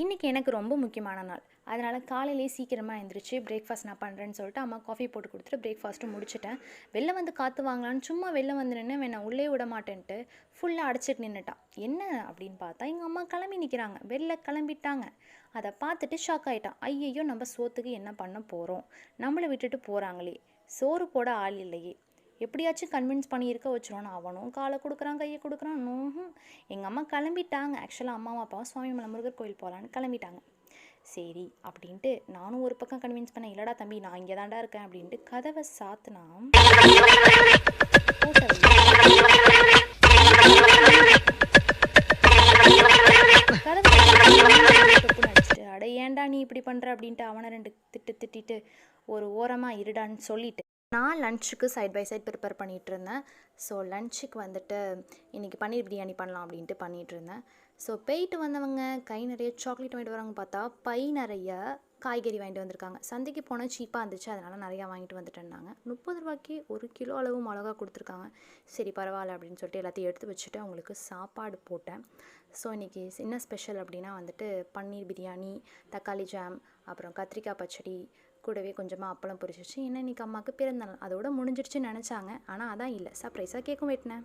இன்றைக்கி எனக்கு ரொம்ப முக்கியமான நாள். அதனால் காலையிலேயே சீக்கிரமாக எழுந்திரிச்சு பிரேக்ஃபாஸ்ட் நான் பண்ணுறேன்னு சொல்லிட்டு அம்மா காஃபி போட்டு கொடுத்துட்டு பிரேக்ஃபாஸ்ட்டும் முடிச்சுட்டேன். வெளில வந்து காற்று வாங்கலான்னு சும்மா வெளில வந்து நின்று என்னை உள்ளே விட மாட்டேன்ட்டு ஃபுல்லாக அடைச்சிட்டு நின்றுட்டான். என்ன அப்படின்னு பார்த்தா எங்கள் அம்மா கிளம்பி நிற்கிறாங்க. வெளில கிளம்பிட்டாங்க. அதை பார்த்துட்டு ஷாக் ஆகிட்டான். ஐயையோ, நம்ம சோத்துக்கு என்ன பண்ண போகிறோம்? நம்மளை விட்டுட்டு போகிறாங்களே, சோறு போட ஆள் இல்லையே, எப்படியாச்சும் கன்வின்ஸ் பண்ணியிருக்க வச்சிருவோன்னு அவனும் காலை கொடுக்குறான், கையை கொடுக்குறான். எங்கள் அம்மா கிளம்பிட்டாங்க. ஆக்சுவலாக அம்மாவும் அப்பாவும் சுவாமிமலை முருகர் கோயில் போகலான்னு கிளம்பிட்டாங்க. சரி அப்படின்ட்டு நானும் ஒரு பக்கம் கன்வின்ஸ் பண்ணேன். இல்லடா தம்பி, நான் இங்கே தாண்டா இருக்கேன் அப்படின்ட்டு கதவை சாத்துனா அட ஏன்டா நீ இப்படி பண்ணுற அப்படின்ட்டு அவனை 2 திட்டிட்டு ஒரு ஓரமாக இருடான்னு சொல்லிட்டு நான் லன்ச்சுக்கு சைட் பை சைட் ப்ரிப்பேர் பண்ணிகிட்டு இருந்தேன். ஸோ லன்ச்சுக்கு வந்துட்டு இன்றைக்கி பன்னீர் பிரியாணி பண்ணலாம் அப்படின்ட்டு பண்ணிகிட்டு இருந்தேன். ஸோ போயிட்டு வந்தவங்க கை நிறைய சாக்லேட் வாங்கிட்டு வராங்க. பார்த்தா பை நிறைய காய்கறி வாங்கிட்டு வந்திருக்காங்க. சந்தைக்கு போனால் சீப்பாக இருந்துச்சு, அதனால் நிறையா வாங்கிட்டு வந்துட்டுருந்தாங்க. 30 ரூபாய்க்கு 1 கிலோ அளவு மிளகா கொடுத்துருக்காங்க. சரி பரவாயில்ல அப்படின்னு சொல்லிட்டு எல்லாத்தையும் எடுத்து வச்சுட்டு அவங்களுக்கு சாப்பாடு போட்டேன். ஸோ இன்றைக்கி என்ன ஸ்பெஷல் அப்படின்னா வந்துட்டு பன்னீர் பிரியாணி, தக்காளி ஜாம், அப்புறம் கத்திரிக்காய் பச்சடி, கூடவே கொஞ்சமாக அப்பளம் பொரிச்சிச்சு. ஏன்னா இன்றைக்கி அம்மாவுக்கு பிறந்தநாள். அதோட முடிஞ்சிடுச்சுன்னு நினச்சாங்க. ஆனால் அதான் இல்லை, சர்ப்ரைஸாக கேக்கும் வெட்டினேன்.